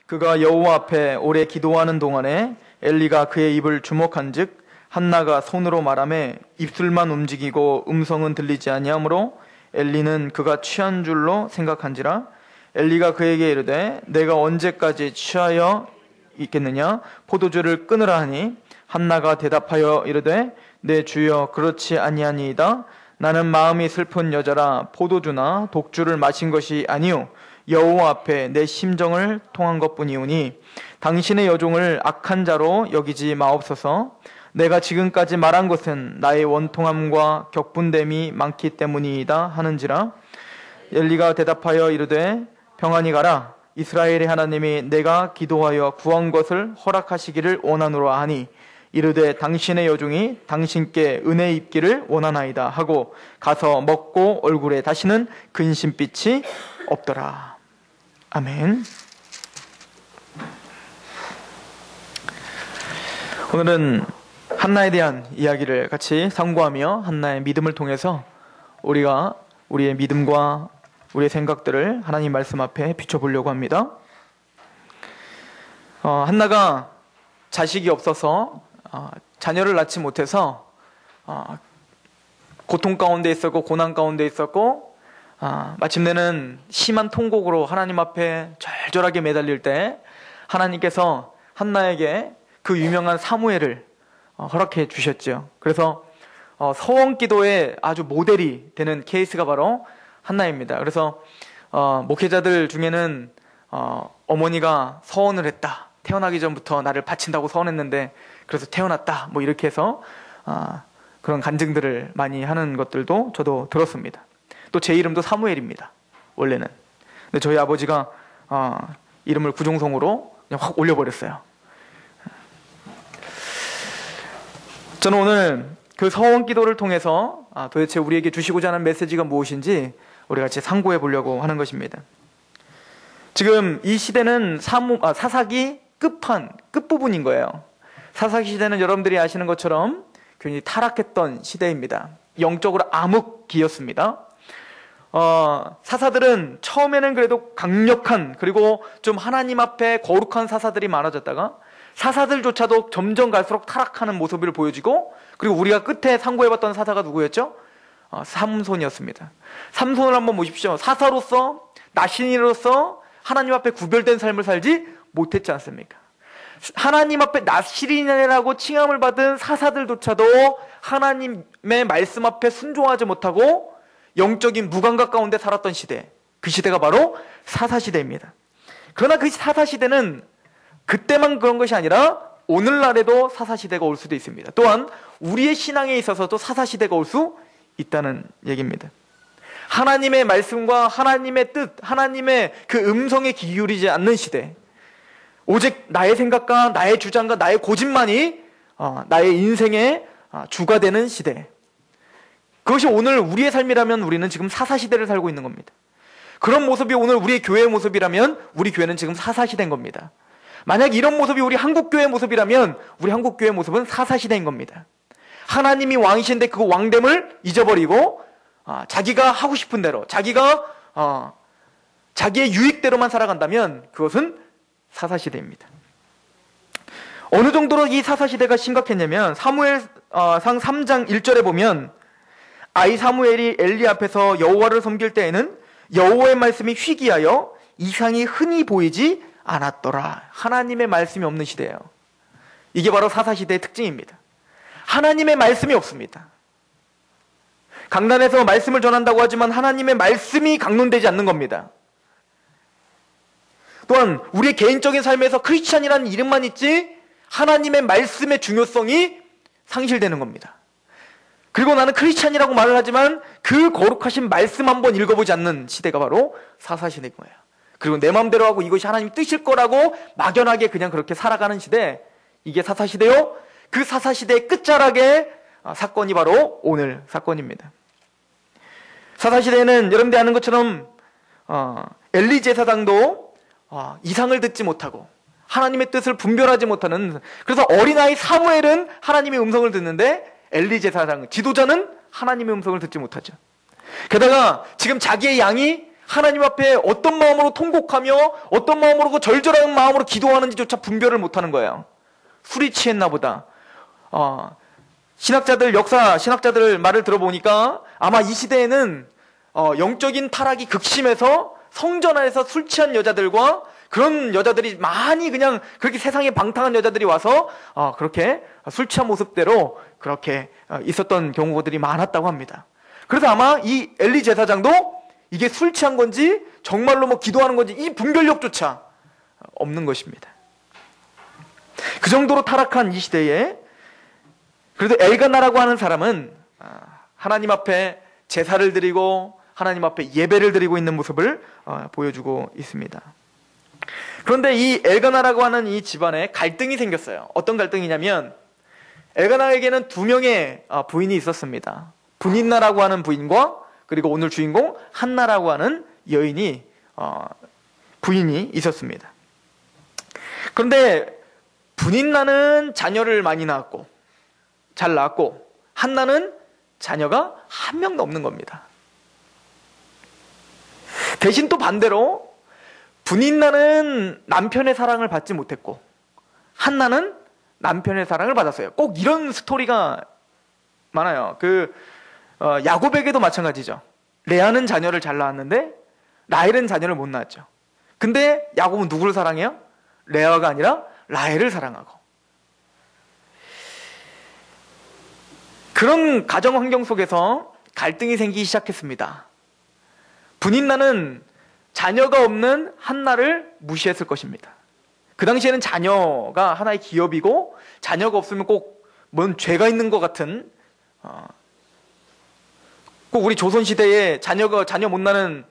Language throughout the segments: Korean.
그가 여호와 앞에 오래 기도하는 동안에 엘리가 그의 입을 주목한즉 한나가 손으로 말하매 입술만 움직이고 음성은 들리지 아니하므로 엘리는 그가 취한 줄로 생각한지라. 엘리가 그에게 이르되 내가 언제까지 취하여 있겠느냐? 포도주를 끊으라 하니 한나가 대답하여 이르되 내 주여 그렇지 아니하니이다. 나는 마음이 슬픈 여자라 포도주나 독주를 마신 것이 아니요 여호와 앞에 내 심정을 통한 것뿐이오니 당신의 여종을 악한 자로 여기지 마옵소서. 내가 지금까지 말한 것은 나의 원통함과 격분됨이 많기 때문이다 하는지라. 엘리가 대답하여 이르되 평안히 가라. 이스라엘의 하나님이 내가 기도하여 구한 것을 허락하시기를 원하노라 하니 이르되 당신의 여종이 당신께 은혜 입기를 원하나이다 하고 가서 먹고 얼굴에 다시는 근심빛이 없더라. 아멘. 오늘은 한나에 대한 이야기를 같이 상고하며 한나의 믿음을 통해서 우리가 우리의 믿음과 우리의 생각들을 하나님 말씀 앞에 비춰보려고 합니다. 한나가 자식이 없어서 자녀를 낳지 못해서 고통 가운데 있었고 고난 가운데 있었고 마침내는 심한 통곡으로 하나님 앞에 절절하게 매달릴 때 하나님께서 한나에게 그 유명한 사무엘을 허락해 주셨죠. 그래서 서원 기도의 아주 모델이 되는 케이스가 바로 한나입니다. 그래서 목회자들 중에는 어머니가 서원을 했다. 태어나기 전부터 나를 바친다고 서원했는데 그래서 태어났다. 뭐 이렇게 해서 그런 간증들을 많이 하는 것들도 저도 들었습니다. 또 제 이름도 사무엘입니다. 원래는. 근데 저희 아버지가 이름을 구종성으로 그냥 확 올려버렸어요. 저는 오늘 그 서원 기도를 통해서 도대체 우리에게 주시고자 하는 메시지가 무엇인지 우리 같이 상고해 보려고 하는 것입니다. 지금 이 시대는 사사기 끝부분인 거예요. 사사기 시대는 여러분들이 아시는 것처럼 굉장히 타락했던 시대입니다. 영적으로 암흑기였습니다. 사사들은 처음에는 그래도 강력한 그리고 좀 하나님 앞에 거룩한 사사들이 많아졌다가 사사들조차도 점점 갈수록 타락하는 모습을 보여주고 그리고 우리가 끝에 상고해봤던 사사가 누구였죠? 삼손이었습니다. 삼손을 한번 보십시오. 사사로서 나신이로서 하나님 앞에 구별된 삶을 살지 못했지 않습니까? 하나님 앞에 나신이라고 칭함을 받은 사사들조차도 하나님의 말씀 앞에 순종하지 못하고 영적인 무감각 가운데 살았던 시대, 그 시대가 바로 사사시대입니다. 그러나 그 사사시대는 그때만 그런 것이 아니라 오늘날에도 사사시대가 올 수도 있습니다. 또한 우리의 신앙에 있어서도 사사시대가 올 수 있다는 얘기입니다. 하나님의 말씀과 하나님의 뜻, 하나님의 그 음성에 귀 기울이지 않는 시대, 오직 나의 생각과 나의 주장과 나의 고집만이 나의 인생의 주가 되는 시대, 그것이 오늘 우리의 삶이라면 우리는 지금 사사시대를 살고 있는 겁니다. 그런 모습이 오늘 우리의 교회의 모습이라면 우리 교회는 지금 사사시대인 겁니다. 만약 이런 모습이 우리 한국교회의 모습이라면 우리 한국교회의 모습은 사사시대인 겁니다. 하나님이 왕이신데 그 왕됨을 잊어버리고 자기가 하고 싶은 대로 자기가 자기의 유익대로만 살아간다면 그것은 사사시대입니다. 어느 정도로 이 사사시대가 심각했냐면 사무엘상 3장 1절에 보면 아이 사무엘이 엘리 앞에서 여호와를 섬길 때에는 여호와의 말씀이 희귀하여 이상이 흔히 보이지 않았더라. 하나님의 말씀이 없는 시대예요. 이게 바로 사사시대의 특징입니다. 하나님의 말씀이 없습니다. 강단에서 말씀을 전한다고 하지만 하나님의 말씀이 강론되지 않는 겁니다. 또한 우리의 개인적인 삶에서 크리스찬이라는 이름만 있지 하나님의 말씀의 중요성이 상실되는 겁니다. 그리고 나는 크리스찬이라고 말을 하지만 그 거룩하신 말씀 한번 읽어보지 않는 시대가 바로 사사시대인 거예요. 그리고 내 마음대로 하고 이것이 하나님 뜻일 거라고 막연하게 그냥 그렇게 살아가는 시대, 이게 사사시대요. 그 사사시대의 끝자락의 사건이 바로 오늘 사건입니다. 사사시대에는 여러분들이 아는 것처럼 엘리 제사장도 이상을 듣지 못하고 하나님의 뜻을 분별하지 못하는, 그래서 어린아이 사무엘은 하나님의 음성을 듣는데 엘리 제사장, 지도자는 하나님의 음성을 듣지 못하죠. 게다가 지금 자기의 양이 하나님 앞에 어떤 마음으로 통곡하며 어떤 마음으로 그 절절한 마음으로 기도하는지조차 분별을 못하는 거예요. 술이 취했나 보다. 신학자들 말을 들어보니까 아마 이 시대에는 영적인 타락이 극심해서 성전 안에서 술 취한 여자들과 그런 여자들이 많이 그냥 그렇게 세상에 방탕한 여자들이 와서 그렇게 술 취한 모습대로 그렇게 있었던 경우들이 많았다고 합니다. 그래서 아마 이 엘리 제사장도 이게 술 취한 건지 정말로 뭐 기도하는 건지 이 분별력조차 없는 것입니다. 그 정도로 타락한 이 시대에 그래도 엘가나라고 하는 사람은 하나님 앞에 제사를 드리고 하나님 앞에 예배를 드리고 있는 모습을 보여주고 있습니다. 그런데 이 엘가나라고 하는 이 집안에 갈등이 생겼어요. 어떤 갈등이냐면 엘가나에게는 2명의 부인이 있었습니다. 분인나라고 하는 부인과 그리고 오늘 주인공 한나라고 하는 여인이 부인이 있었습니다. 그런데 분인나는 자녀를 많이 낳았고 잘 낳았고 한나는 자녀가 한 명도 없는 겁니다. 대신 또 반대로 분인나는 남편의 사랑을 받지 못했고 한나는 남편의 사랑을 받았어요. 꼭 이런 스토리가 많아요. 야곱에게도 마찬가지죠. 레아는 자녀를 잘 낳았는데 라헬은 자녀를 못 낳았죠. 근데 야곱은 누구를 사랑해요? 레아가 아니라 라헬을 사랑하고. 그런 가정 환경 속에서 갈등이 생기기 시작했습니다. 분인나는 자녀가 없는 한나를 무시했을 것입니다. 그 당시에는 자녀가 하나의 기업이고 자녀가 없으면 꼭 뭔 죄가 있는 것 같은 꼭 우리 조선시대에 자녀 못 낳는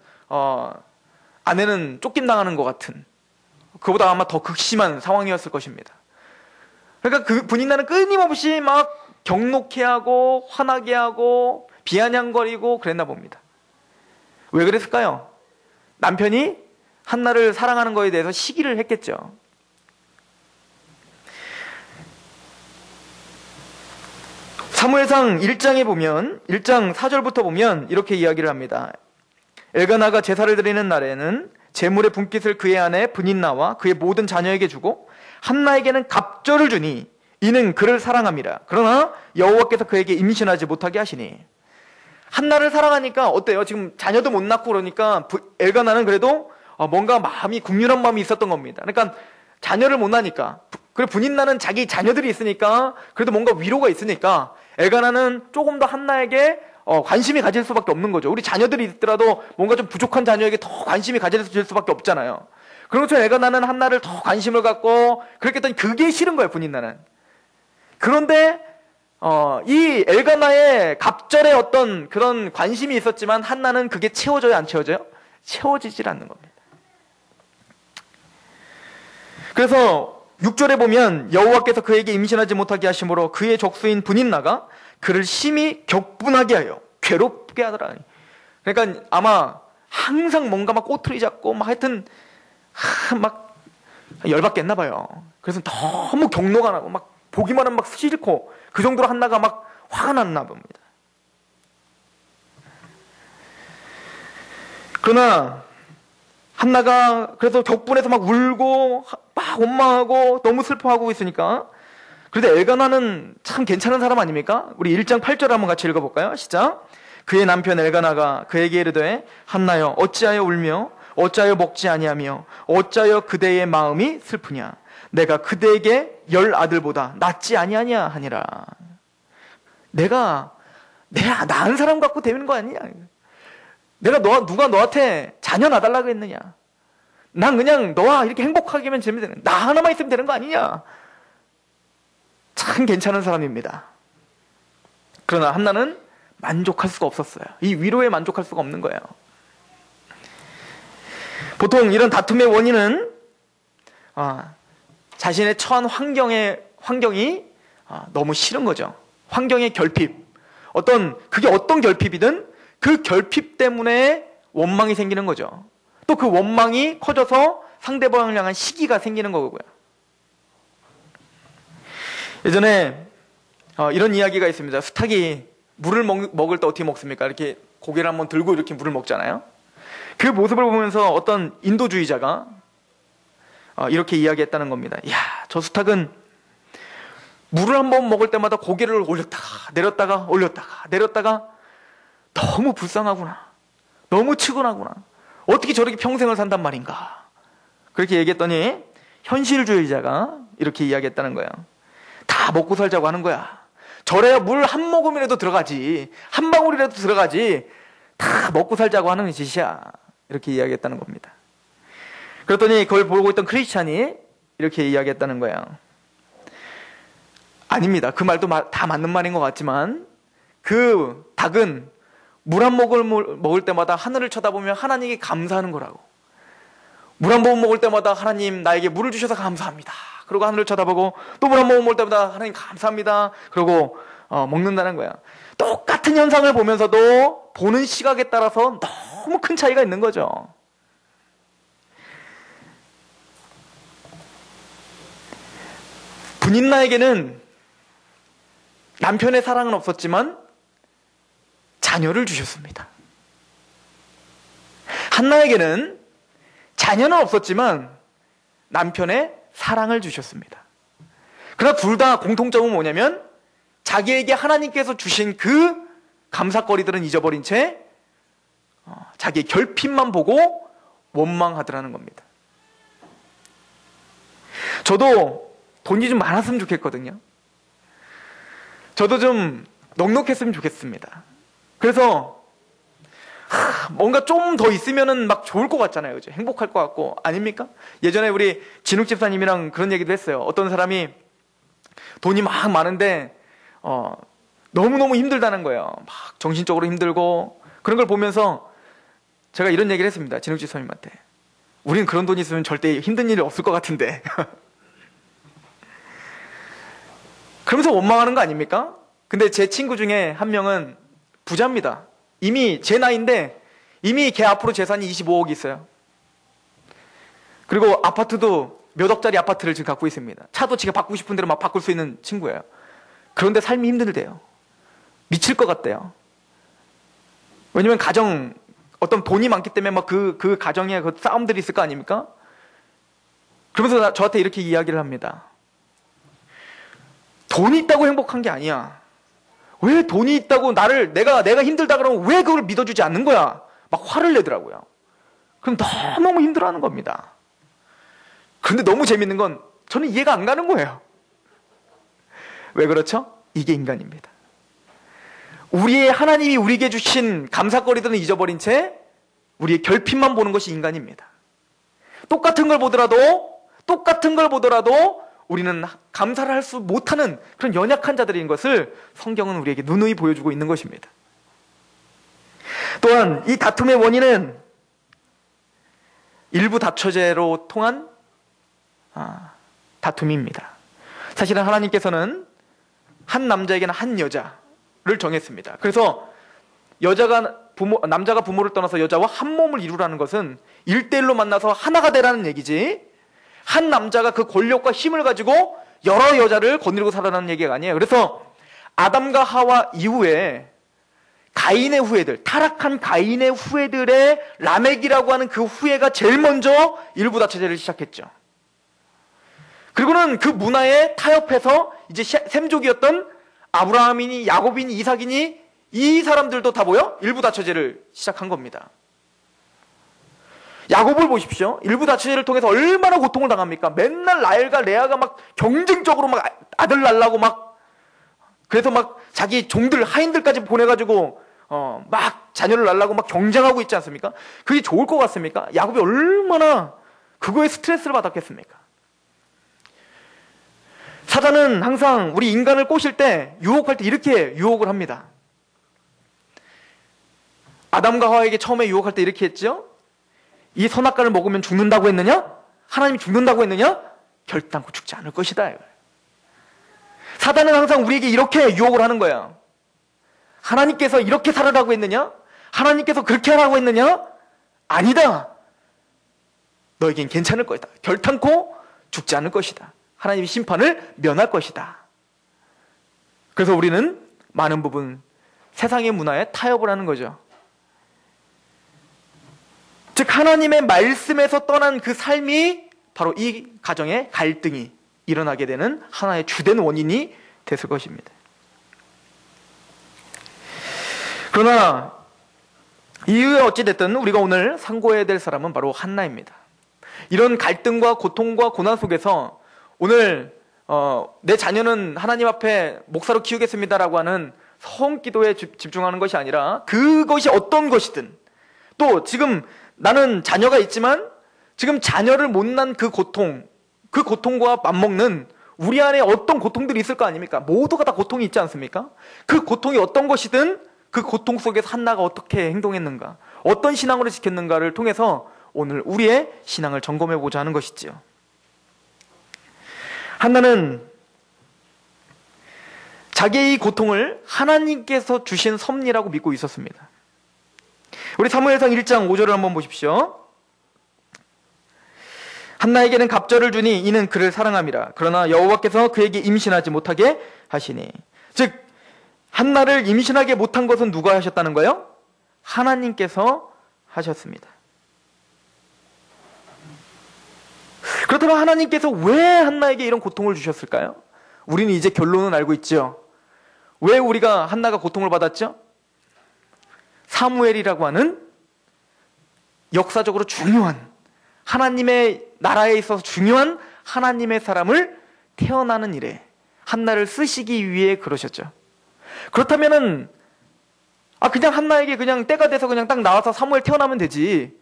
아내는 쫓김당하는 것 같은 그보다 아마 더 극심한 상황이었을 것입니다. 그러니까 그 분인나는 끊임없이 막 경록해 하고 화나게 하고 비아냥거리고 그랬나 봅니다. 왜 그랬을까요? 남편이 한나를 사랑하는 것에 대해서 시기를 했겠죠. 사무엘상 1장에 보면 1장 4절부터 보면 이렇게 이야기를 합니다. 엘가나가 제사를 드리는 날에는 제물의 분깃을 그의 아내 분인나와 그의 모든 자녀에게 주고 한나에게는 갑절을 주니 이는 그를 사랑함이라. 그러나 여호와께서 그에게 임신하지 못하게 하시니. 한나를 사랑하니까 어때요? 지금 자녀도 못 낳고 그러니까 엘가나는 그래도 뭔가 마음이 국률한 마음이 있었던 겁니다. 그러니까 자녀를 못 낳으니까 그리고 분인나는 자기 자녀들이 있으니까 그래도 뭔가 위로가 있으니까 엘가나는 조금 더 한나에게 관심이 가질 수밖에 없는 거죠. 우리 자녀들이 있더라도 뭔가 좀 부족한 자녀에게 더 관심이 가질 수밖에 없잖아요. 그런 것처럼 엘가나는 한나를 더 관심을 갖고 그렇게 했더니 그게 싫은 거예요. 분인나는. 그런데 이 엘가나의 갑절에 어떤 그런 관심이 있었지만 한나는 그게 채워져요? 안 채워져요? 채워지질 않는 겁니다. 그래서 6절에 보면 여호와께서 그에게 임신하지 못하게 하심으로 그의 적수인 분인나가 그를 심히 격분하게 하여 괴롭게 하더라. 그러니까 아마 항상 뭔가 막 꼬투리 잡고 막 하여튼 막 열받겠나 봐요. 그래서 너무 경노가 나고 막 보기만 하면 막 싫고 그 정도로 한나가 막 화가 났나 봅니다. 그러나 한나가 그래서 격분해서 막 울고 막 원망하고 너무 슬퍼하고 있으니까 그래도 엘가나는 참 괜찮은 사람 아닙니까? 우리 1장 8절 한번 같이 읽어볼까요? 시작. 그의 남편 엘가나가 그에게 이르되 한나여 어찌하여 울며 어찌하여 먹지 아니하며 어찌하여 그대의 마음이 슬프냐 내가 그대에게 10 아들보다 낫지 아니하냐 하니라. 내가 낳은 사람 갖고 되는 거 아니냐. 누가 너한테 자녀 낳아달라고 했느냐. 난 그냥 너와 이렇게 행복하게 하면 되는 나 하나만 있으면 되는 거 아니냐. 참 괜찮은 사람입니다. 그러나 한나는 만족할 수가 없었어요. 이 위로에 만족할 수가 없는 거예요. 보통 이런 다툼의 원인은 자신의 처한 환경이 너무 싫은 거죠. 환경의 결핍. 그게 어떤 결핍이든 그 결핍 때문에 원망이 생기는 거죠. 또 그 원망이 커져서 상대방을 향한 시기가 생기는 거고요. 예전에 이런 이야기가 있습니다. 수탉이 물을 먹을 때 어떻게 먹습니까? 이렇게 고개를 한번 들고 이렇게 물을 먹잖아요. 그 모습을 보면서 어떤 인도주의자가 이렇게 이야기했다는 겁니다. 야, 저 수탉은 물을 한번 먹을 때마다 고개를 올렸다가 내렸다가 올렸다가 내렸다가 너무 불쌍하구나. 너무 측은하구나. 어떻게 저렇게 평생을 산단 말인가. 그렇게 얘기했더니 현실주의자가 이렇게 이야기했다는 거예요. 다 먹고 살자고 하는 거야. 저래야 물 한 모금이라도 들어가지. 한 방울이라도 들어가지. 다 먹고 살자고 하는 짓이야. 이렇게 이야기했다는 겁니다. 그랬더니 그걸 보고 있던 크리스찬이 이렇게 이야기했다는 거예요. 아닙니다. 그 말도 다 맞는 말인 것 같지만 그 닭은 물 한 모금 먹을 때마다 하늘을 쳐다보며 하나님께 감사하는 거라고. 물 한 모금 먹을 때마다 하나님 나에게 물을 주셔서 감사합니다. 그리고 하늘을 쳐다보고 또 물 한 모금 먹을 때마다 하나님 감사합니다. 그리고 먹는다는 거야. 똑같은 현상을 보면서도 보는 시각에 따라서 너무 큰 차이가 있는 거죠. 분인나에게는 남편의 사랑은 없었지만 자녀를 주셨습니다. 한나에게는 자녀는 없었지만 남편의 사랑을 주셨습니다. 그러나 둘 다 공통점은 뭐냐면 자기에게 하나님께서 주신 그 감사거리들은 잊어버린 채 자기의 결핍만 보고 원망하더라는 겁니다. 저도 돈이 좀 많았으면 좋겠거든요. 저도 좀 넉넉했으면 좋겠습니다. 그래서 뭔가 좀 더 있으면은 막 좋을 것 같잖아요. 그죠? 행복할 것 같고. 아닙니까? 예전에 우리 진욱 집사님이랑 그런 얘기도 했어요. 어떤 사람이 돈이 막 많은데 너무너무 힘들다는 거예요. 막 정신적으로 힘들고 그런 걸 보면서 제가 이런 얘기를 했습니다. 진욱 집사님한테. 우리는 그런 돈이 있으면 절대 힘든 일이 없을 것 같은데. 그러면서 원망하는 거 아닙니까? 근데 제 친구 중에 한 명은 부자입니다. 이미 제 나이인데 이미 걔 앞으로 재산이 25억이 있어요. 그리고 아파트도 몇 억짜리 아파트를 지금 갖고 있습니다. 차도 지가 바꾸고 싶은 대로 막 바꿀 수 있는 친구예요. 그런데 삶이 힘들대요. 미칠 것 같대요. 왜냐면 어떤 돈이 많기 때문에 막 그 가정에 그 싸움들이 있을 거 아닙니까? 그러면서 저한테 이렇게 이야기를 합니다. 돈이 있다고 행복한 게 아니야. 왜 돈이 있다고 내가 힘들다 그러면 왜 그걸 믿어주지 않는 거야? 막 화를 내더라고요. 그럼 너무 힘들어하는 겁니다. 그런데 너무 재밌는 건 저는 이해가 안 가는 거예요. 왜 그렇죠? 이게 인간입니다. 하나님이 우리에게 주신 감사거리들은 잊어버린 채 우리의 결핍만 보는 것이 인간입니다. 똑같은 걸 보더라도 우리는 감사를 할 수 못하는 그런 연약한 자들인 것을 성경은 우리에게 누누이 보여주고 있는 것입니다. 또한 이 다툼의 원인은 일부 다처제로 통한 다툼입니다. 사실은 하나님께서는 한 남자에게는 한 여자를 정했습니다. 그래서 남자가 부모를 떠나서 여자와 한 몸을 이루라는 것은 1대1로 만나서 하나가 되라는 얘기지, 한 남자가 그 권력과 힘을 가지고 여러 여자를 거느리고 살아라는 얘기가 아니에요. 그래서 아담과 하와 이후에 가인의 후예들, 타락한 가인의 후예들의 라멕이라고 하는 그 후예가 제일 먼저 일부 다처제를 시작했죠. 그리고는 그 문화에 타협해서 이제 셈족이었던 아브라함이니 야곱이니 이삭이니 이 사람들도 다 뭐요? 일부 다처제를 시작한 겁니다. 야곱을 보십시오. 일부 다처제를 통해서 얼마나 고통을 당합니까? 맨날 라헬과 레아가 막 경쟁적으로 막 아들 낳으려고 막, 그래서 막 자기 종들 하인들까지 보내가지고 막 자녀를 낳으려고 막 경쟁하고 있지 않습니까? 그게 좋을 것 같습니까? 야곱이 얼마나 그거에 스트레스를 받았겠습니까? 사단은 항상 우리 인간을 꼬실 때, 유혹할 때 이렇게 유혹을 합니다. 아담과 하와에게 처음에 유혹할 때 이렇게 했죠? 이 선악과를 먹으면 죽는다고 했느냐? 하나님이 죽는다고 했느냐? 결단코 죽지 않을 것이다. 사단은 항상 우리에게 이렇게 유혹을 하는 거야. 하나님께서 이렇게 살아라고 했느냐? 하나님께서 그렇게 하라고 했느냐? 아니다. 너에겐 괜찮을 것이다. 결단코 죽지 않을 것이다. 하나님의 심판을 면할 것이다. 그래서 우리는 많은 부분 세상의 문화에 타협을 하는 거죠. 즉 하나님의 말씀에서 떠난 그 삶이 바로 이 가정에 갈등이 일어나게 되는 하나의 주된 원인이 됐을 것입니다. 그러나 이후에 어찌됐든 우리가 오늘 상고해야 될 사람은 바로 한나입니다. 이런 갈등과 고통과 고난 속에서 오늘 내 자녀는 하나님 앞에 목사로 키우겠습니다라고 하는 성기도에 집중하는 것이 아니라 그것이 어떤 것이든, 또 지금 나는 자녀가 있지만 지금 자녀를 못 낳은 그 고통과 맞먹는 우리 안에 어떤 고통들이 있을 거 아닙니까? 모두가 다 고통이 있지 않습니까? 그 고통이 어떤 것이든 그 고통 속에서 한나가 어떻게 행동했는가, 어떤 신앙으로 지켰는가를 통해서 오늘 우리의 신앙을 점검해 보자 하는 것이지요. 한나는 자기의 이 고통을 하나님께서 주신 섭리라고 믿고 있었습니다. 우리 사무엘상 1장 5절을 한번 보십시오. 한나에게는 갑절을 주니 이는 그를 사랑함이라. 그러나 여호와께서 그에게 임신하지 못하게 하시니. 즉 한나를 임신하게 못한 것은 누가 하셨다는 거예요? 하나님께서 하셨습니다. 그렇다면 하나님께서 왜 한나에게 이런 고통을 주셨을까요? 우리는 이제 결론은 알고 있죠. 왜 우리가 한나가 고통을 받았죠? 사무엘이라고 하는 역사적으로 중요한, 하나님의 나라에 있어서 중요한 하나님의 사람을 태어나는 일에 한나를 쓰시기 위해 그러셨죠. 그렇다면은 그냥 한나에게 그냥 때가 돼서 그냥 딱 나와서 사무엘 태어나면 되지,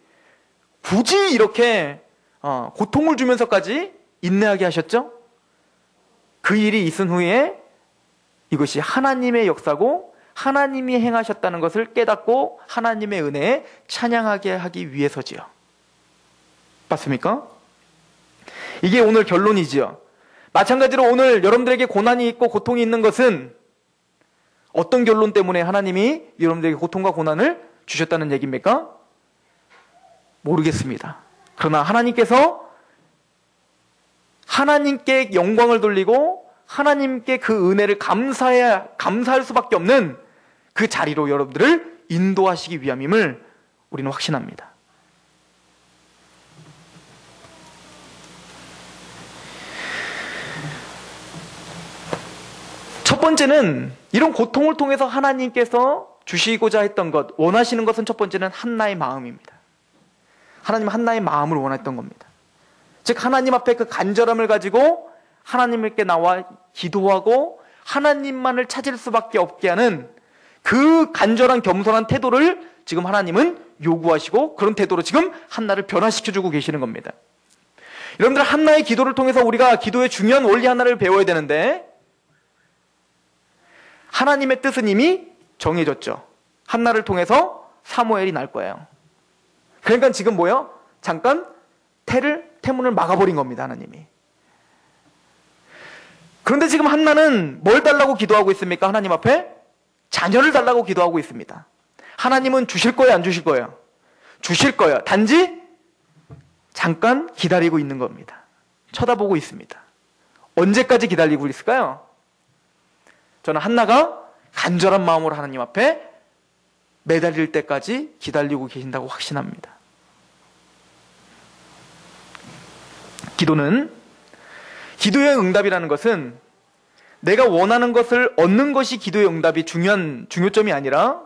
굳이 이렇게 고통을 주면서까지 인내하게 하셨죠? 그 일이 있은 후에 이것이 하나님의 역사고 하나님이 행하셨다는 것을 깨닫고 하나님의 은혜에 찬양하게 하기 위해서지요. 맞습니까? 이게 오늘 결론이지요. 마찬가지로 오늘 여러분들에게 고난이 있고 고통이 있는 것은 어떤 결론 때문에 하나님이 여러분들에게 고통과 고난을 주셨다는 얘기입니까? 모르겠습니다. 그러나 하나님께서 하나님께 영광을 돌리고 하나님께 그 은혜를 감사할 수밖에 없는 그 자리로 여러분들을 인도하시기 위함임을 우리는 확신합니다. 첫 번째는 이런 고통을 통해서 하나님께서 주시고자 했던 것, 원하시는 것은 첫 번째는 한나의 마음입니다. 하나님 한나의 마음을 원했던 겁니다. 즉 하나님 앞에 그 간절함을 가지고 하나님께 나와 기도하고 하나님만을 찾을 수밖에 없게 하는 그 간절한 겸손한 태도를 지금 하나님은 요구하시고 그런 태도로 지금 한나를 변화시켜주고 계시는 겁니다. 여러분들, 한나의 기도를 통해서 우리가 기도의 중요한 원리 하나를 배워야 되는데, 하나님의 뜻은 이미 정해졌죠. 한나를 통해서 사무엘이 날 거예요. 그러니까 지금 뭐예요? 잠깐 태문을 막아버린 겁니다, 하나님이. 그런데 지금 한나는 뭘 달라고 기도하고 있습니까? 하나님 앞에 자녀를 달라고 기도하고 있습니다. 하나님은 주실 거예요, 안 주실 거예요? 주실 거예요. 단지 잠깐 기다리고 있는 겁니다. 쳐다보고 있습니다. 언제까지 기다리고 있을까요? 저는 한나가 간절한 마음으로 하나님 앞에 매달릴 때까지 기다리고 계신다고 확신합니다. 기도의 응답이라는 것은 내가 원하는 것을 얻는 것이 기도의 응답이 중요점이 아니라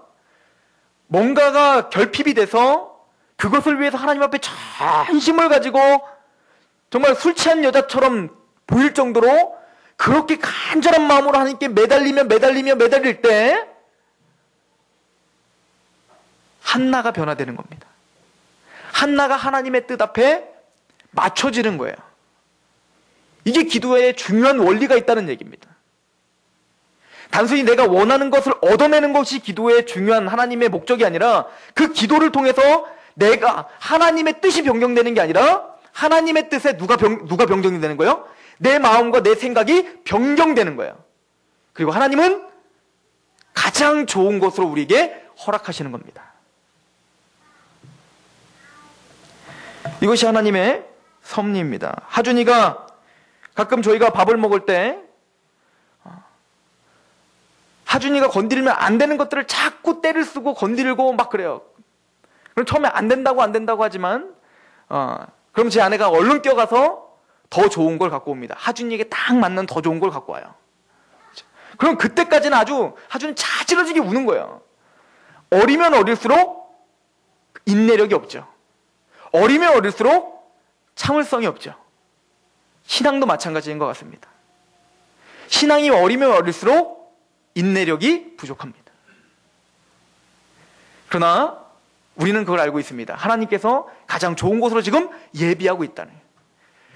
뭔가가 결핍이 돼서 그것을 위해서 하나님 앞에 전심을 가지고 정말 술 취한 여자처럼 보일 정도로 그렇게 간절한 마음으로 하나님께 매달릴 때 한나가 변화되는 겁니다. 한나가 하나님의 뜻 앞에 맞춰지는 거예요. 이게 기도에 중요한 원리가 있다는 얘기입니다. 단순히 내가 원하는 것을 얻어내는 것이 기도의 중요한 하나님의 목적이 아니라 그 기도를 통해서 내가 하나님의 뜻이 변경되는 게 아니라 하나님의 뜻에 누가 변경이 되는 거예요? 내 마음과 내 생각이 변경되는 거예요. 그리고 하나님은 가장 좋은 것으로 우리에게 허락하시는 겁니다. 이것이 하나님의 섭리입니다. 하준이가 가끔 저희가 밥을 먹을 때 하준이가 건드리면 안 되는 것들을 자꾸 때를 쓰고 건드리고 막 그래요. 그럼 처음에 안 된다고 하지만 그럼 제 아내가 얼른 뛰어가서 더 좋은 걸 갖고 옵니다. 하준이에게 딱 맞는 더 좋은 걸 갖고 와요. 그럼 그때까지는 하준이 자지러지게 우는 거예요. 어리면 어릴수록 인내력이 없죠. 어리면 어릴수록 참을성이 없죠. 신앙도 마찬가지인 것 같습니다. 신앙이 어리면 어릴수록 인내력이 부족합니다. 그러나 우리는 그걸 알고 있습니다. 하나님께서 가장 좋은 곳으로 지금 예비하고 있다는,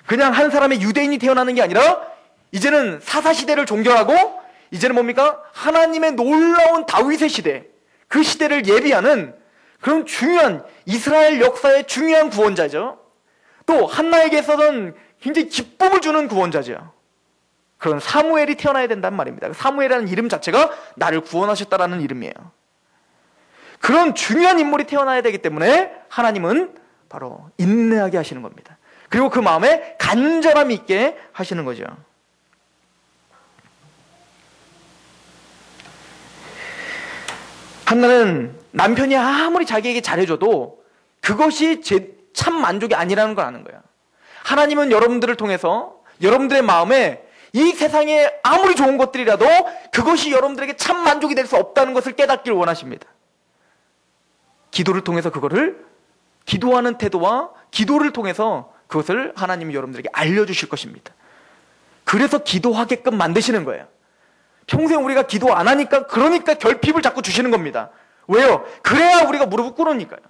그냥 한 사람의 유대인이 태어나는 게 아니라 이제는 사사시대를 종결하고 이제는 뭡니까? 하나님의 놀라운 다윗의 시대, 그 시대를 예비하는 그런 중요한 이스라엘 역사의 중요한 구원자죠. 또 한나에게 있어서는 굉장히 기쁨을 주는 구원자죠. 그런 사무엘이 태어나야 된단 말입니다. 사무엘이라는 이름 자체가 나를 구원하셨다라는 이름이에요. 그런 중요한 인물이 태어나야 되기 때문에 하나님은 바로 인내하게 하시는 겁니다. 그리고 그 마음에 간절함이 있게 하시는 거죠. 한나는 남편이 아무리 자기에게 잘해줘도 그것이 참 만족이 아니라는 걸 아는 거예요. 하나님은 여러분들을 통해서 여러분들의 마음에 이 세상에 아무리 좋은 것들이라도 그것이 여러분들에게 참 만족이 될 수 없다는 것을 깨닫기를 원하십니다. 기도를 통해서 그거를, 기도하는 태도와 기도를 통해서 그것을 하나님이 여러분들에게 알려주실 것입니다. 그래서 기도하게끔 만드시는 거예요. 평생 우리가 기도 안 하니까, 그러니까 결핍을 자꾸 주시는 겁니다. 왜요? 그래야 우리가 무릎을 꿇으니까요.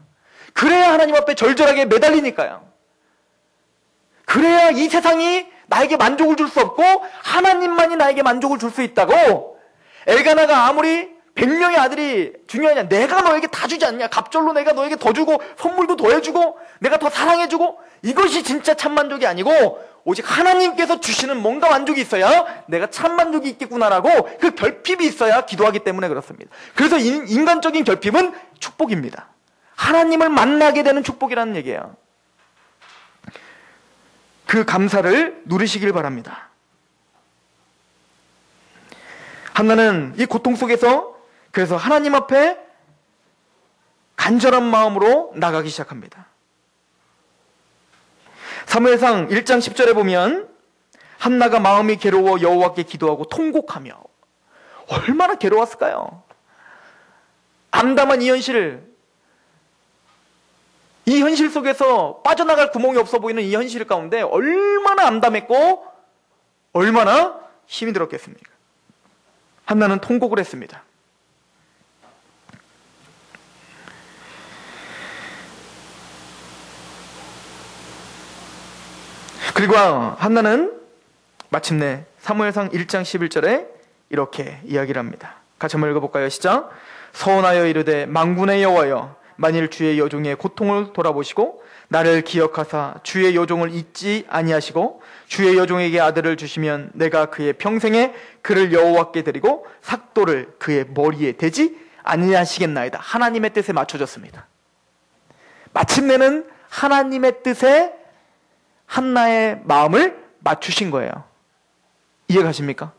그래야 하나님 앞에 절절하게 매달리니까요. 그래야 이 세상이 나에게 만족을 줄 수 없고 하나님만이 나에게 만족을 줄 수 있다고. 엘가나가 아무리 100명의 아들이 중요하냐, 내가 너에게 다 주지 않냐, 갑절로 내가 너에게 더 주고 선물도 더 해주고 내가 더 사랑해주고, 이것이 진짜 참 만족이 아니고 오직 하나님께서 주시는 뭔가 만족이 있어야 내가 참 만족이 있겠구나라고 그 결핍이 있어야 기도하기 때문에 그렇습니다. 그래서 인간적인 결핍은 축복입니다. 하나님을 만나게 되는 축복이라는 얘기예요. 그 감사를 누리시길 바랍니다. 한나는 이 고통 속에서 그래서 하나님 앞에 간절한 마음으로 나가기 시작합니다. 사무엘상 1장 10절에 보면 한나가 마음이 괴로워 여호와께 기도하고 통곡하며, 얼마나 괴로웠을까요? 암담한 이 현실 속에서 빠져나갈 구멍이 없어 보이는 이 현실 가운데 얼마나 암담했고 얼마나 힘이 들었겠습니까? 한나는 통곡을 했습니다. 그리고 한나는 마침내 사무엘상 1장 11절에 이렇게 이야기를 합니다. 같이 한번 읽어볼까요? 시작. 서원하여 이르되 만군의 여호와여, 만일 주의 여종의 고통을 돌아보시고 나를 기억하사 주의 여종을 잊지 아니하시고 주의 여종에게 아들을 주시면 내가 그의 평생에 그를 여호와께 드리고 삭도를 그의 머리에 대지 아니하시겠나이다. 하나님의 뜻에 맞춰졌습니다. 마침내는 하나님의 뜻에 한나의 마음을 맞추신 거예요. 이해가십니까?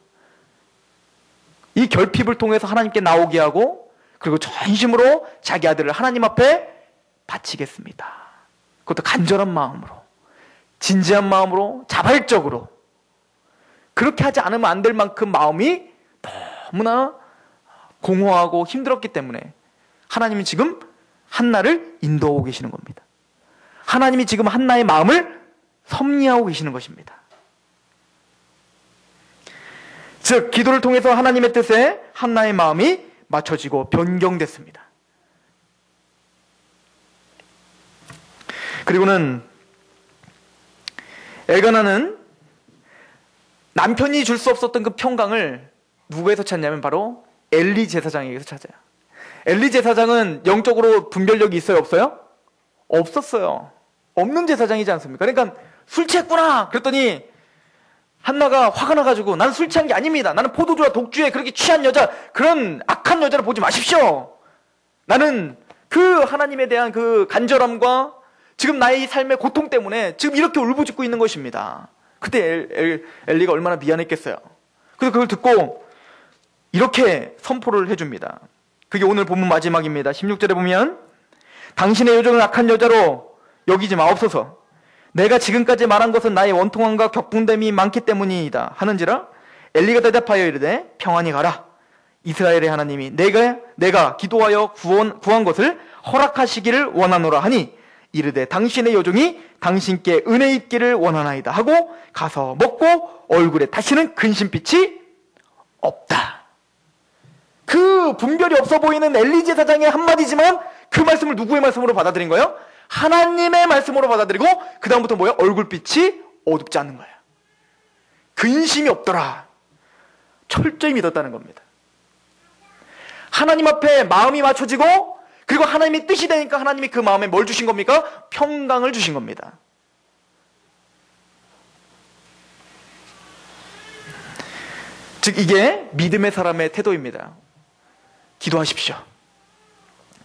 이 결핍을 통해서 하나님께 나오게 하고, 그리고 전심으로 자기 아들을 하나님 앞에 바치겠습니다. 그것도 간절한 마음으로, 진지한 마음으로, 자발적으로. 그렇게 하지 않으면 안 될 만큼 마음이 너무나 공허하고 힘들었기 때문에 하나님이 지금 한나를 인도하고 계시는 겁니다. 하나님이 지금 한나의 마음을 섭리하고 계시는 것입니다. 즉 기도를 통해서 하나님의 뜻에 한나의 마음이 맞춰지고 변경됐습니다. 그리고는 엘가나는 남편이 줄 수 없었던 그 평강을 누구에서 찾냐면 바로 엘리 제사장에게서 찾아요. 엘리 제사장은 영적으로 분별력이 있어요, 없어요? 없었어요. 없는 제사장이지 않습니까? 그러니까 술 취했구나 그랬더니 한나가 화가 나가지고, 나는 술 취한 게 아닙니다. 나는 포도주와 독주에 그렇게 취한 여자, 그런 악한 여자를 보지 마십시오. 나는 그 하나님에 대한 그 간절함과 지금 나의 삶의 고통 때문에 지금 이렇게 울부짖고 있는 것입니다. 그때 엘리가 얼마나 미안했겠어요. 그래서 그걸 듣고 이렇게 선포를 해줍니다. 그게 오늘 본문 마지막입니다. 16절에 보면 당신의 요정을 악한 여자로 여기지 마옵소서. 내가 지금까지 말한 것은 나의 원통함과 격분됨이 많기 때문이다 하는지라 엘리가 대답하여 이르되 평안히 가라. 이스라엘의 하나님이 내가 기도하여 구한 것을 허락하시기를 원하노라 하니 이르되 당신의 요정이 당신께 은혜 있기를 원하나이다 하고 가서 먹고 얼굴에 다시는 근심빛이 없다. 그 분별이 없어 보이는 엘리 제사장의 한마디지만 그 말씀을 누구의 말씀으로 받아들인 거예요? 하나님의 말씀으로 받아들이고 그 다음부터 뭐예요? 얼굴빛이 어둡지 않는 거예요. 근심이 없더라. 철저히 믿었다는 겁니다. 하나님 앞에 마음이 맞춰지고 그리고 하나님의 뜻이 되니까 하나님이 그 마음에 뭘 주신 겁니까? 평강을 주신 겁니다. 즉 이게 믿음의 사람의 태도입니다. 기도하십시오.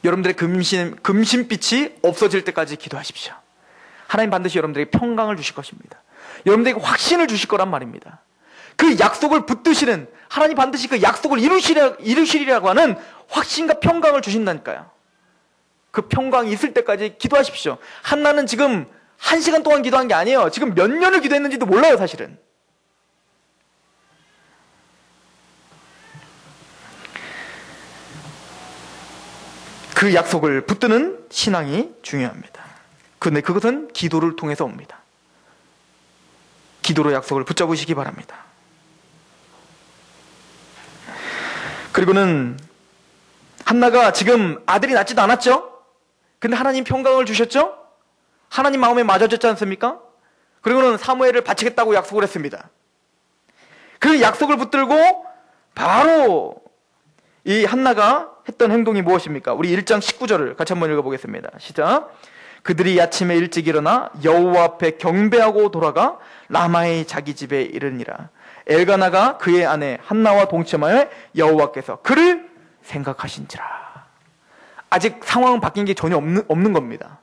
여러분들의 금신빛이 없어질 때까지 기도하십시오. 하나님 반드시 여러분들에게 평강을 주실 것입니다. 여러분들에게 확신을 주실 거란 말입니다. 그 약속을 붙드시는 하나님 반드시 그 약속을 이루시리라고 하는 확신과 평강을 주신다니까요. 그 평강이 있을 때까지 기도하십시오. 한나는 지금 1시간 동안 기도한 게 아니에요. 지금 몇 년을 기도했는지도 몰라요, 사실은. 그 약속을 붙드는 신앙이 중요합니다. 그런데 그것은 기도를 통해서 옵니다. 기도로 약속을 붙잡으시기 바랍니다. 그리고는 한나가 지금 아들이 낳지도 않았죠? 근데 하나님 평강을 주셨죠? 하나님 마음에 맞아졌지 않습니까? 그리고는 사무엘을 바치겠다고 약속을 했습니다. 그 약속을 붙들고 바로 이 한나가 했던 행동이 무엇입니까? 우리 1장 19절을 같이 한번 읽어보겠습니다. 시작. 그들이 아침에 일찍 일어나 여호와 앞에 경배하고 돌아가 라마의 자기 집에 이르니라. 엘가나가 그의 아내 한나와 동침하여 여호와께서 그를 생각하신지라. 아직 상황은 바뀐 게 전혀 없는 겁니다.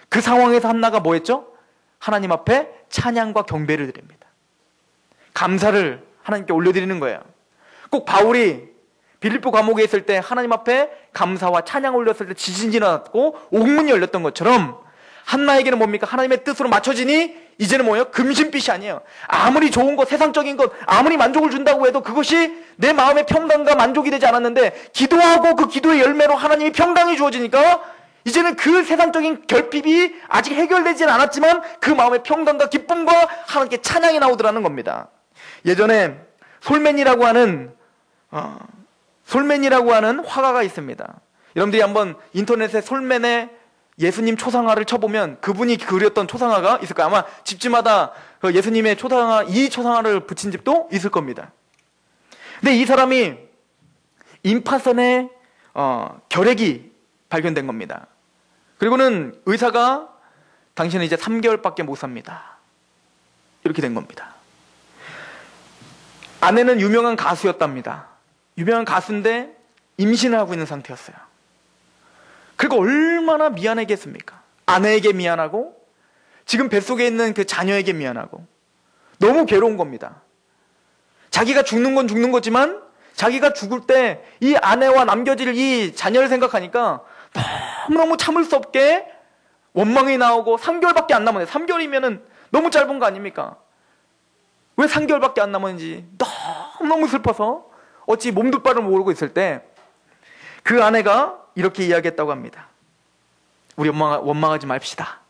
그 상황에서 한나가 뭐 했죠? 하나님 앞에 찬양과 경배를 드립니다. 감사를 하나님께 올려드리는 거예요. 꼭 바울이 빌립보 감옥에 있을 때 하나님 앞에 감사와 찬양을 올렸을 때 지진이 일어났고 옥문이 열렸던 것처럼 한나에게는 뭡니까? 하나님의 뜻으로 맞춰지니 이제는 뭐예요? 금신빛이 아니에요. 아무리 좋은 것, 세상적인 것, 아무리 만족을 준다고 해도 그것이 내 마음의 평강과 만족이 되지 않았는데 기도하고 그 기도의 열매로 하나님이 평강이 주어지니까 이제는 그 세상적인 결핍이 아직 해결되지는 않았지만 그 마음의 평강과 기쁨과 하나님께 찬양이 나오더라는 겁니다. 예전에 솔맨이라고 하는 화가가 있습니다. 여러분들이 한번 인터넷에 솔맨의 예수님 초상화를 쳐보면 그분이 그렸던 초상화가 있을 거예요. 아마 집집마다 그 예수님의 초상화, 이 초상화를 붙인 집도 있을 겁니다. 근데 이 사람이 임파선에 결핵이 발견된 겁니다. 그리고는 의사가 당신은 이제 3개월밖에 못 삽니다. 이렇게 된 겁니다. 아내는 유명한 가수였답니다. 유명한 가수인데 임신을 하고 있는 상태였어요. 그리고 얼마나 미안하겠습니까? 아내에게 미안하고 지금 뱃속에 있는 그 자녀에게 미안하고 너무 괴로운 겁니다. 자기가 죽는 건 죽는 거지만 자기가 죽을 때 이 아내와 남겨질 이 자녀를 생각하니까 너무너무 참을 수 없게 원망이 나오고 3개월밖에 안 남았는데 3개월이면 너무 짧은 거 아닙니까? 왜 3개월밖에 안 남았는지 너무너무 슬퍼서 어찌 몸둘 바를 모르고 있을 때 그 아내가 이렇게 이야기했다고 합니다. 우리 원망하지 맙시다.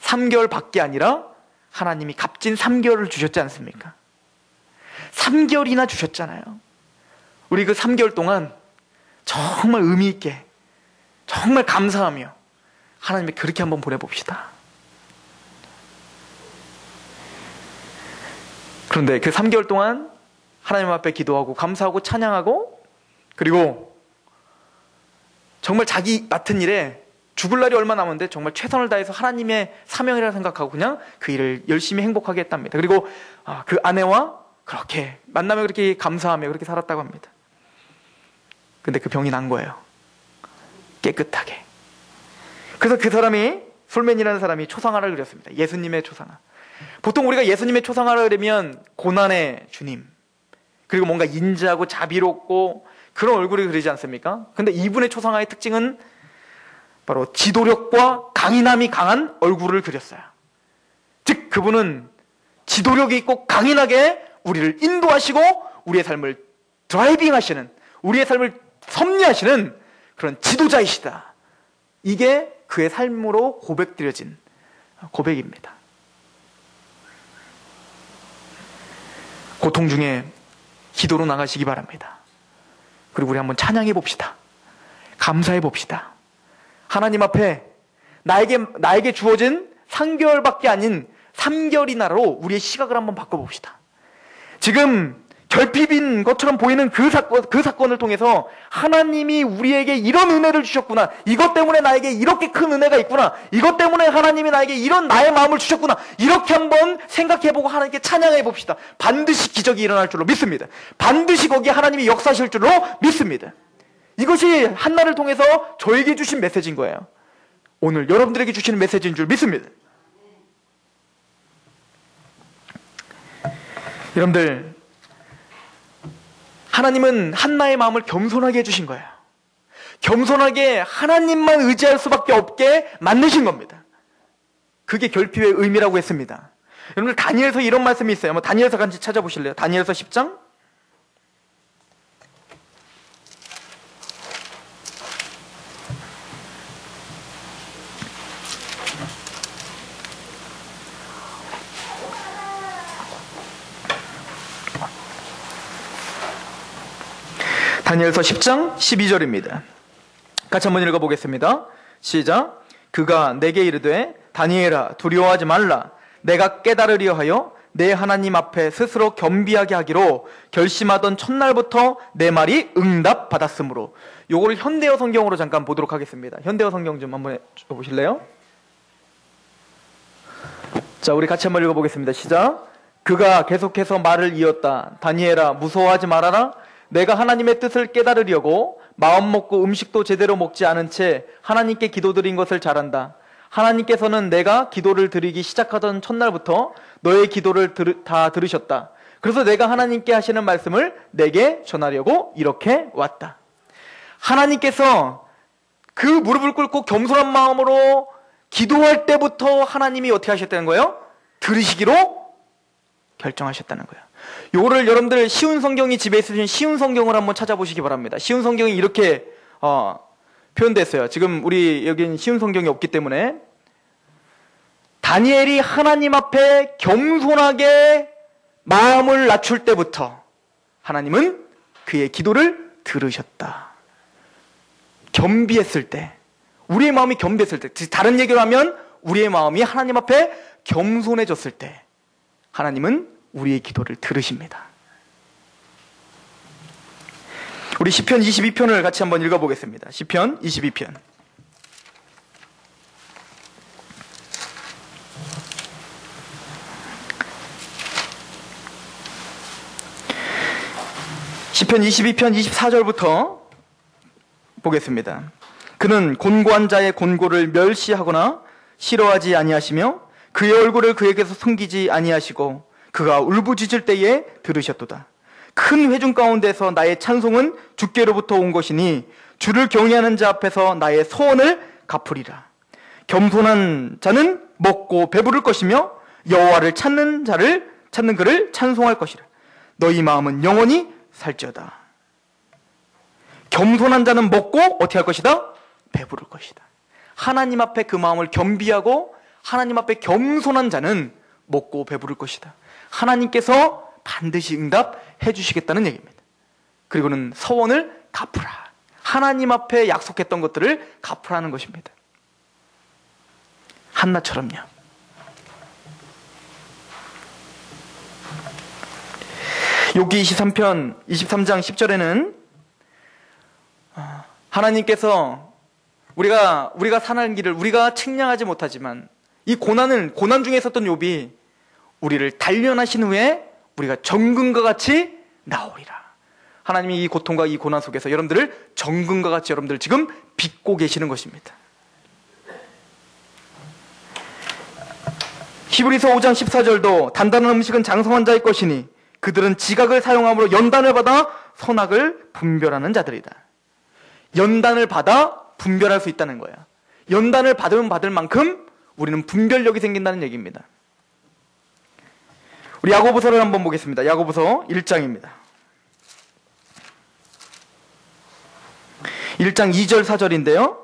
3개월밖에 아니라 하나님이 값진 3개월을 주셨지 않습니까? 3개월이나 주셨잖아요. 우리 그 3개월 동안 정말 의미 있게 정말 감사하며 하나님께 그렇게 한번 보내봅시다. 그런데 그 3개월 동안 하나님 앞에 기도하고 감사하고 찬양하고 그리고 정말 자기 맡은 일에 죽을 날이 얼마 남았는데 정말 최선을 다해서 하나님의 사명이라 생각하고 그냥 그 일을 열심히 행복하게 했답니다. 그리고 그 아내와 그렇게 만나며 그렇게 감사하며 그렇게 살았다고 합니다. 근데 그 병이 난 거예요. 깨끗하게. 그래서 그 사람이 솔맨이라는 사람이 초상화를 그렸습니다. 예수님의 초상화. 보통 우리가 예수님의 초상화를 그리면 고난의 주님 그리고 뭔가 인자하고 자비롭고 그런 얼굴이 그리지 않습니까? 근데 이분의 초상화의 특징은 바로 지도력과 강인함이 강한 얼굴을 그렸어요. 즉 그분은 지도력이 있고 강인하게 우리를 인도하시고 우리의 삶을 드라이빙 하시는, 우리의 삶을 섭리하시는 그런 지도자이시다. 이게 그의 삶으로 고백드려진 고백입니다. 고통 중에 기도로 나가시기 바랍니다. 그리고 우리 한번 찬양해 봅시다. 감사해 봅시다. 하나님 앞에 나에게 주어진 3개월밖에 아닌 3개월이나로 우리의 시각을 한번 바꿔봅시다. 지금 결핍인 것처럼 보이는 그 사건을 통해서 하나님이 우리에게 이런 은혜를 주셨구나. 이것 때문에 나에게 이렇게 큰 은혜가 있구나. 이것 때문에 하나님이 나에게 이런 나의 마음을 주셨구나. 이렇게 한번 생각해보고 하나님께 찬양해 봅시다. 반드시 기적이 일어날 줄로 믿습니다. 반드시 거기에 하나님이 역사하실 줄로 믿습니다. 이것이 한나를 통해서 저에게 주신 메시지인 거예요. 오늘 여러분들에게 주시는 메시지인 줄 믿습니다. 여러분들, 하나님은 한나의 마음을 겸손하게 해주신 거예요. 겸손하게 하나님만 의지할 수밖에 없게 만드신 겁니다. 그게 결핍의 의미라고 했습니다. 여러분들, 다니엘서 이런 말씀이 있어요. 다니엘서 같이 찾아보실래요? 다니엘서 10장? 다니엘서 10장 12절입니다. 같이 한번 읽어보겠습니다. 시작. 그가 내게 이르되 다니엘아 두려워하지 말라. 내가 깨달으려 하여 내 하나님 앞에 스스로 겸비하게 하기로 결심하던 첫날부터 내 말이 응답받았으므로. 요거를 현대어 성경으로 잠깐 보도록 하겠습니다. 현대어 성경 좀 한번 보실래요? 자, 우리 같이 한번 읽어보겠습니다. 시작. 그가 계속해서 말을 이었다. 다니엘아 무서워하지 말아라. 내가 하나님의 뜻을 깨달으려고 마음 먹고 음식도 제대로 먹지 않은 채 하나님께 기도드린 것을 잘한다. 하나님께서는 내가 기도를 드리기 시작하던 첫날부터 너의 기도를 다 들으셨다. 그래서 내가 하나님께 하시는 말씀을 내게 전하려고 이렇게 왔다. 하나님께서 그 무릎을 꿇고 겸손한 마음으로 기도할 때부터 하나님이 어떻게 하셨다는 거예요? 들으시기로 결정하셨다는 거예요. 요거를 여러분들 쉬운 성경이 집에 있으신 쉬운 성경을 한번 찾아보시기 바랍니다. 쉬운 성경이 이렇게 표현됐어요. 지금 우리 여긴 쉬운 성경이 없기 때문에 다니엘이 하나님 앞에 겸손하게 마음을 낮출 때부터 하나님은 그의 기도를 들으셨다. 겸비했을 때, 우리의 마음이 겸비했을 때, 다른 얘기로 하면 우리의 마음이 하나님 앞에 겸손해졌을 때 하나님은 우리의 기도를 들으십니다. 우리 시편 22편을 같이 한번 읽어보겠습니다. 시편 22편. 시편 22편 24절부터 보겠습니다. 그는 곤고한 자의 곤고를 멸시하거나 싫어하지 아니하시며 그의 얼굴을 그에게서 숨기지 아니하시고 그가 울부짖을 때에 들으셨도다. 큰 회중 가운데서 나의 찬송은 주께로부터 온 것이니 주를 경외하는 자 앞에서 나의 소원을 갚으리라. 겸손한 자는 먹고 배부를 것이며 여호와를 찾는 그를 찬송할 것이라. 너희 마음은 영원히 살지어다. 겸손한 자는 먹고 어떻게 할 것이다? 배부를 것이다. 하나님 앞에 그 마음을 겸비하고 하나님 앞에 겸손한 자는 먹고 배부를 것이다. 하나님께서 반드시 응답해 주시겠다는 얘기입니다. 그리고는 서원을 갚으라. 하나님 앞에 약속했던 것들을 갚으라는 것입니다. 한나처럼요. 욥기 23장 10절에는 하나님께서 우리가 사는 길을 우리가 측량하지 못하지만 이 고난 중에 있었던 욥이 우리를 단련하신 후에 우리가 정금과 같이 나오리라. 하나님이 이 고통과 이 고난 속에서 여러분들을 정금과 같이 여러분들 지금 빚고 계시는 것입니다. 히브리서 5장 14절도 단단한 음식은 장성한 자의 것이니 그들은 지각을 사용함으로 연단을 받아 선악을 분별하는 자들이다. 연단을 받아 분별할 수 있다는 거예요. 연단을 받으면 받을 만큼 우리는 분별력이 생긴다는 얘기입니다. 우리 야고보서를 한번 보겠습니다. 야고보서 1장입니다. 1장 2절 4절인데요.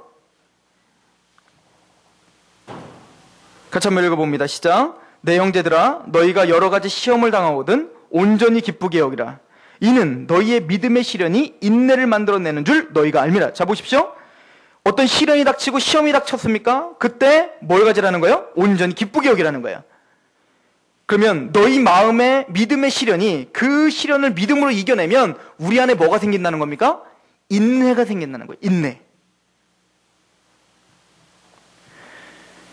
같이 한번 읽어봅니다. 시작. 내 형제들아 너희가 여러 가지 시험을 당하거든 온전히 기쁘게 여기라. 이는 너희의 믿음의 시련이 인내를 만들어내는 줄 너희가 알미라. 자 보십시오. 어떤 시련이 닥치고 시험이 닥쳤습니까? 그때 뭘 가지라는 거예요? 온전히 기쁘게 여기라는 거예요. 그러면 너희 마음의 믿음의 시련이 그 시련을 믿음으로 이겨내면 우리 안에 뭐가 생긴다는 겁니까? 인내가 생긴다는 거예요. 인내.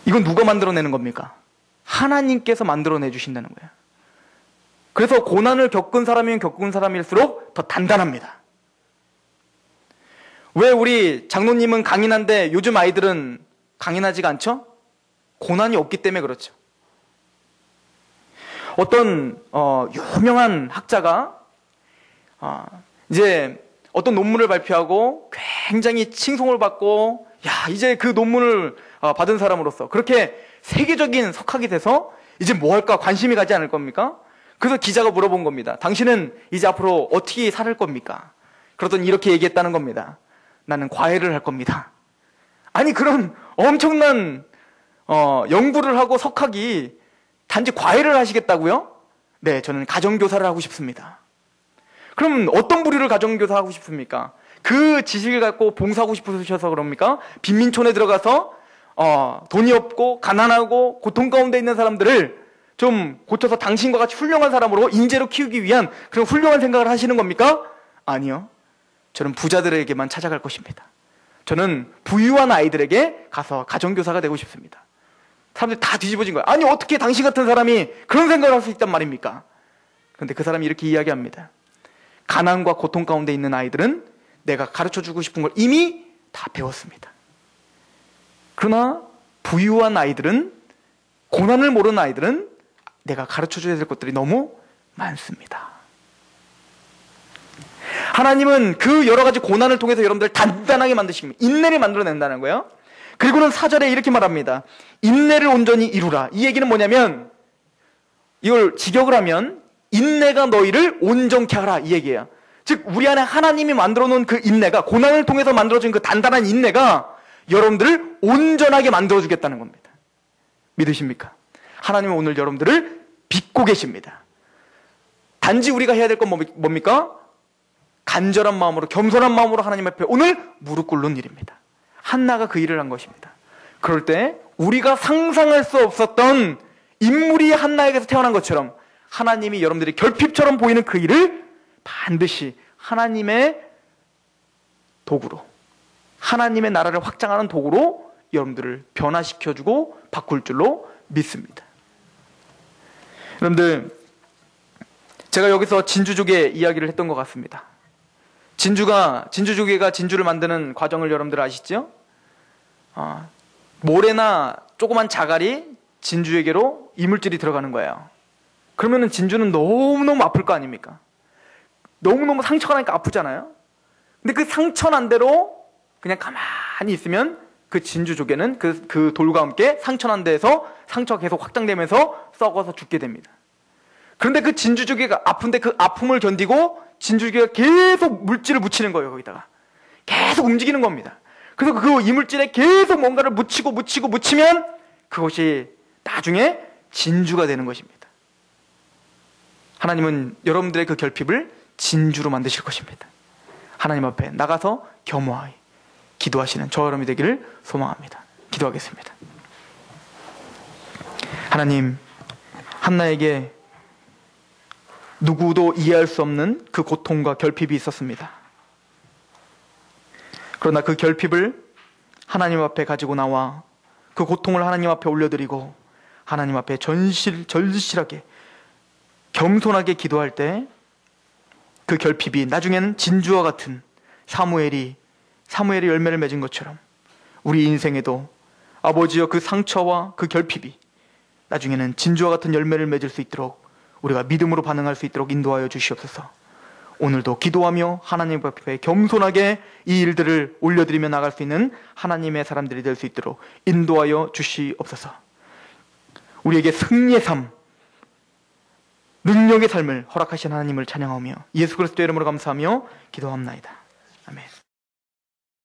이건 누가 만들어내는 겁니까? 하나님께서 만들어내 주신다는 거예요. 그래서 고난을 겪은 사람이면 겪은 사람일수록 더 단단합니다. 왜 우리 장로님은 강인한데 요즘 아이들은 강인하지가 않죠? 고난이 없기 때문에 그렇죠. 어떤 유명한 학자가 이제 어떤 논문을 발표하고 굉장히 칭송을 받고 이제 그 논문을 받은 사람으로서 그렇게 세계적인 석학이 돼서 이제 뭐 할까 관심이 가지 않을 겁니까? 그래서 기자가 물어본 겁니다. 당신은 이제 앞으로 어떻게 살 겁니까? 그러더니 이렇게 얘기했다는 겁니다. 나는 과외를 할 겁니다. 아니 그런 엄청난 연구를 하고 석학이 단지 과외를 하시겠다고요? 네, 저는 가정교사를 하고 싶습니다. 그럼 어떤 부류를 가정교사 하고 싶습니까? 그 지식을 갖고 봉사하고 싶으셔서 그럽니까? 빈민촌에 들어가서 돈이 없고 가난하고 고통 가운데 있는 사람들을 좀 고쳐서 당신과 같이 훌륭한 사람으로 인재로 키우기 위한 그런 훌륭한 생각을 하시는 겁니까? 아니요. 저는 부자들에게만 찾아갈 것입니다. 저는 부유한 아이들에게 가서 가정교사가 되고 싶습니다. 사람들이 다 뒤집어진 거예요. 아니 어떻게 당신 같은 사람이 그런 생각을 할 수 있단 말입니까? 그런데 그 사람이 이렇게 이야기합니다. 가난과 고통 가운데 있는 아이들은 내가 가르쳐주고 싶은 걸 이미 다 배웠습니다. 그러나 부유한 아이들은, 고난을 모르는 아이들은 내가 가르쳐줘야 될 것들이 너무 많습니다. 하나님은 그 여러 가지 고난을 통해서 여러분들 단단하게 만드십니다. 인내를 만들어낸다는 거예요. 그리고는 4절에 이렇게 말합니다. 인내를 온전히 이루라. 이 얘기는 뭐냐면 이걸 직역을 하면 인내가 너희를 온전케 하라 이 얘기예요. 즉 우리 안에 하나님이 만들어 놓은 그 인내가, 고난을 통해서 만들어진 그 단단한 인내가 여러분들을 온전하게 만들어 주겠다는 겁니다. 믿으십니까? 하나님은 오늘 여러분들을 빚고 계십니다. 단지 우리가 해야 될 건 뭡니까? 간절한 마음으로, 겸손한 마음으로 하나님 앞에 오늘 무릎 꿇는 일입니다. 한나가 그 일을 한 것입니다. 그럴 때 우리가 상상할 수 없었던 인물이 한나에게서 태어난 것처럼 하나님이 여러분들이 결핍처럼 보이는 그 일을 반드시 하나님의 도구로, 하나님의 나라를 확장하는 도구로 여러분들을 변화시켜주고 바꿀 줄로 믿습니다. 여러분들, 제가 여기서 진주조개 이야기를 했던 것 같습니다. 진주조개가 진주를 만드는 과정을 여러분들 아시죠? 모래나 조그만 자갈이 진주에게로 이물질이 들어가는 거예요. 그러면은 진주는 너무너무 아플 거 아닙니까? 너무너무 상처가 나니까 아프잖아요? 근데 그 상처난 대로 그냥 가만히 있으면 그 진주조개는 그 돌과 함께 상처난 데에서 상처가 계속 확장되면서 썩어서 죽게 됩니다. 그런데 그 진주조개가 아픈데 그 아픔을 견디고 진주조개가 계속 물질을 묻히는 거예요. 거기다가 계속 움직이는 겁니다. 그래서 그 이물질에 계속 뭔가를 묻히면 그것이 나중에 진주가 되는 것입니다. 하나님은 여러분들의 그 결핍을 진주로 만드실 것입니다. 하나님 앞에 나가서 겸허하게 기도하시는 저 여러분이 되기를 소망합니다. 기도하겠습니다. 하나님, 한나에게 누구도 이해할 수 없는 그 고통과 결핍이 있었습니다. 그러나 그 결핍을 하나님 앞에 가지고 나와 그 고통을 하나님 앞에 올려드리고 하나님 앞에 절실하게 겸손하게 기도할 때 그 결핍이 나중에는 진주와 같은 사무엘이 열매를 맺은 것처럼 우리 인생에도 아버지여 그 상처와 그 결핍이 나중에는 진주와 같은 열매를 맺을 수 있도록 우리가 믿음으로 반응할 수 있도록 인도하여 주시옵소서. 오늘도 기도하며 하나님 앞에 겸손하게 이 일들을 올려드리며 나갈 수 있는 하나님의 사람들이 될 수 있도록 인도하여 주시옵소서. 우리에게 승리의 삶, 능력의 삶을 허락하신 하나님을 찬양하며 예수 그리스도의 이름으로 감사하며 기도합나이다. 아멘.